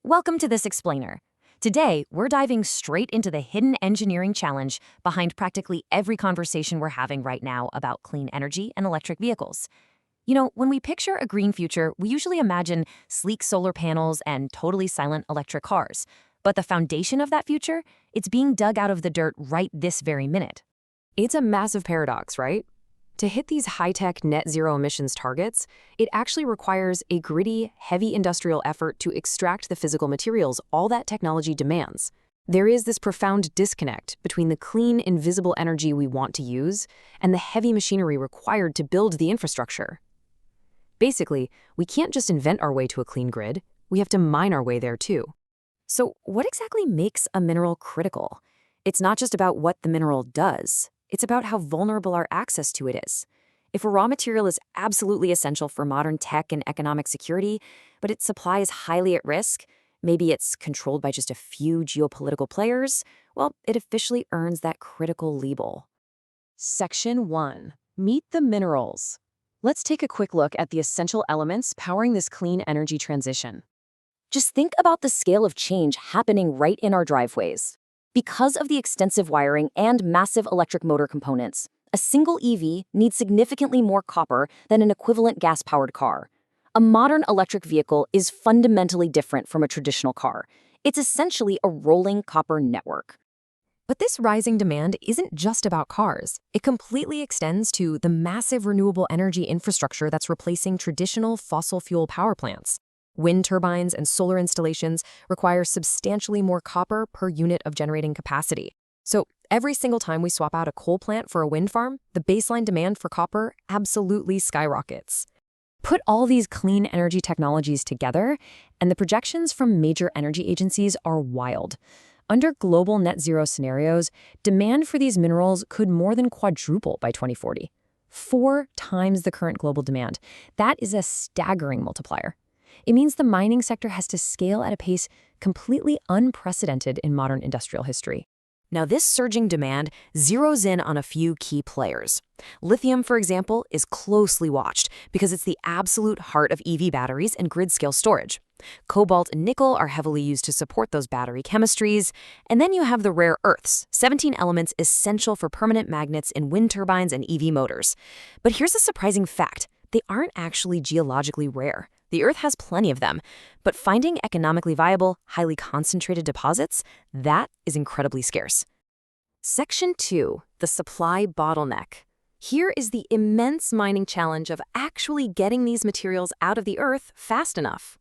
Welcome to this explainer. Today, we're diving straight into the hidden engineering challenge behind practically every conversation we're having right now about clean energy and electric vehicles. When we picture a green future, we usually imagine sleek solar panels and totally silent electric cars. But the foundation of that future, it's being dug out of the dirt right this very minute. It's a massive paradox, right? To hit these high-tech net zero emissions targets, it actually requires a gritty, heavy industrial effort to extract the physical materials all that technology demands. There is this profound disconnect between the clean, invisible energy we want to use and the heavy machinery required to build the infrastructure. Basically, we can't just invent our way to a clean grid, we have to mine our way there too. So what exactly makes a mineral critical? It's not just about what the mineral does. It's about how vulnerable our access to it is. If a raw material is absolutely essential for modern tech and economic security, but its supply is highly at risk, maybe it's controlled by just a few geopolitical players, well, it officially earns that critical label. Section 1. Meet the minerals. Let's take a quick look at the essential elements powering this clean energy transition. Just think about the scale of change happening right in our driveways. Because of the extensive wiring and massive electric motor components, a single EV needs significantly more copper than an equivalent gas-powered car. A modern electric vehicle is fundamentally different from a traditional car. It's essentially a rolling copper network. But this rising demand isn't just about cars. It completely extends to the massive renewable energy infrastructure that's replacing traditional fossil fuel power plants. Wind turbines and solar installations require substantially more copper per unit of generating capacity. So every single time we swap out a coal plant for a wind farm, the baseline demand for copper absolutely skyrockets. Put all these clean energy technologies together, and the projections from major energy agencies are wild. Under global net zero scenarios, demand for these minerals could more than quadruple by 2040. 4 times the current global demand. That is a staggering multiplier. It means the mining sector has to scale at a pace completely unprecedented in modern industrial history. Now, this surging demand zeroes in on a few key players. Lithium, for example, is closely watched because it's the absolute heart of EV batteries and grid-scale storage. Cobalt and nickel are heavily used to support those battery chemistries. And then you have the rare earths, 17 elements essential for permanent magnets in wind turbines and EV motors. But here's a surprising fact. They aren't actually geologically rare. The Earth has plenty of them, but finding economically viable, highly concentrated deposits, that is incredibly scarce. Section 2, the supply bottleneck. Here is the immense mining challenge of actually getting these materials out of the Earth fast enough.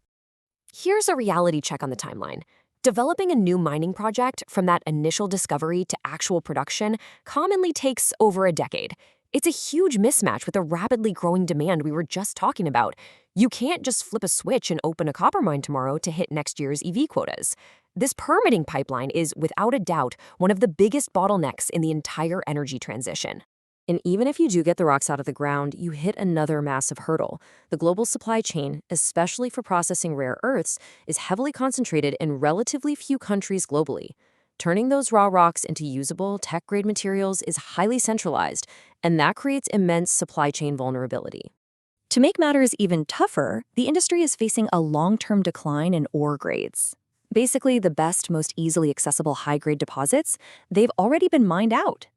Here's a reality check on the timeline. Developing a new mining project from that initial discovery to actual production commonly takes over a decade. It's a huge mismatch with the rapidly growing demand we were just talking about. You can't just flip a switch and open a copper mine tomorrow to hit next year's EV quotas. This permitting pipeline is, without a doubt, one of the biggest bottlenecks in the entire energy transition. And even if you do get the rocks out of the ground, you hit another massive hurdle. The global supply chain, especially for processing rare earths, is heavily concentrated in relatively few countries globally. Turning those raw rocks into usable, tech-grade materials is highly centralized, and that creates immense supply chain vulnerability. To make matters even tougher, the industry is facing a long-term decline in ore grades. Basically, the best, most easily accessible high-grade deposits, they've already been mined out.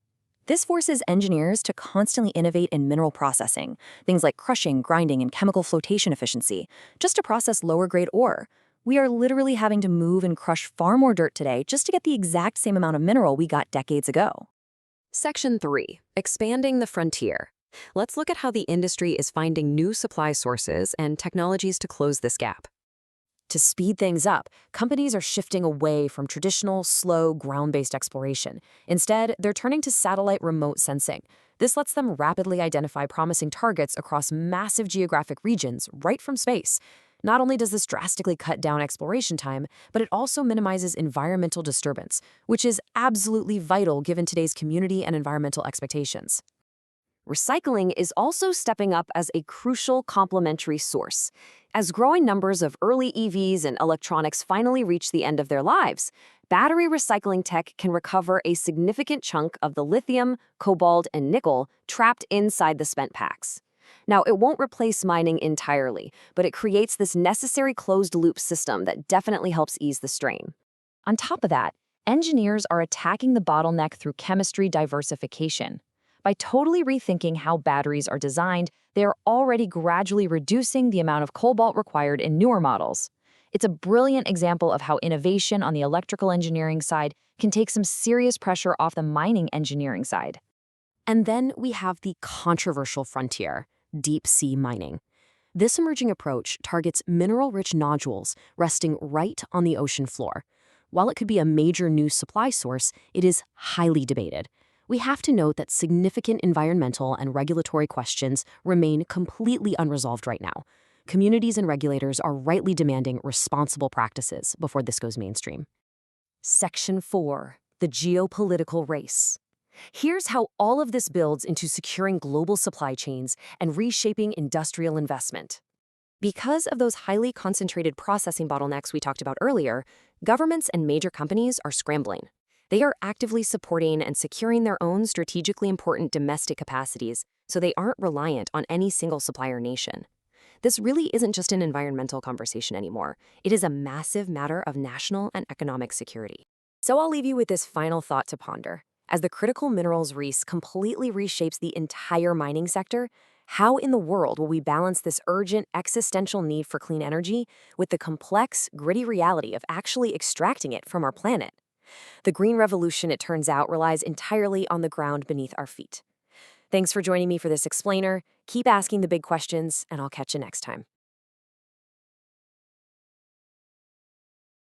This forces engineers to constantly innovate in mineral processing, things like crushing, grinding, and chemical flotation efficiency, just to process lower-grade ore. We are literally having to move and crush far more dirt today just to get the exact same amount of mineral we got decades ago. Section 3. Expanding the frontier. Let's look at how the industry is finding new supply sources and technologies to close this gap. To speed things up, companies are shifting away from traditional, slow, ground-based exploration. Instead, they're turning to satellite remote sensing. This lets them rapidly identify promising targets across massive geographic regions right from space. Not only does this drastically cut down exploration time, but it also minimizes environmental disturbance, which is absolutely vital given today's community and environmental expectations. Recycling is also stepping up as a crucial complementary source. As growing numbers of early EVs and electronics finally reach the end of their lives, battery recycling tech can recover a significant chunk of the lithium, cobalt, and nickel trapped inside the spent packs. Now, it won't replace mining entirely, but it creates this necessary closed-loop system that definitely helps ease the strain. On top of that, engineers are attacking the bottleneck through chemistry diversification. By totally rethinking how batteries are designed, they are already gradually reducing the amount of cobalt required in newer models. It's a brilliant example of how innovation on the electrical engineering side can take some serious pressure off the mining engineering side. And then we have the controversial frontier, deep-sea mining. This emerging approach targets mineral-rich nodules resting right on the ocean floor. While it could be a major new supply source, it is highly debated. We have to note that significant environmental and regulatory questions remain completely unresolved right now. Communities and regulators are rightly demanding responsible practices before this goes mainstream. Section 4, the geopolitical race. Here's how all of this builds into securing global supply chains and reshaping industrial investment. Because of those highly concentrated processing bottlenecks we talked about earlier, governments and major companies are scrambling. They are actively supporting and securing their own strategically important domestic capacities, so they aren't reliant on any single supplier nation. This really isn't just an environmental conversation anymore. It is a massive matter of national and economic security. So I'll leave you with this final thought to ponder. As the critical minerals race completely reshapes the entire mining sector, how in the world will we balance this urgent existential need for clean energy with the complex, gritty reality of actually extracting it from our planet? The green revolution, it turns out, relies entirely on the ground beneath our feet. Thanks for joining me for this explainer. Keep asking the big questions, and I'll catch you next time.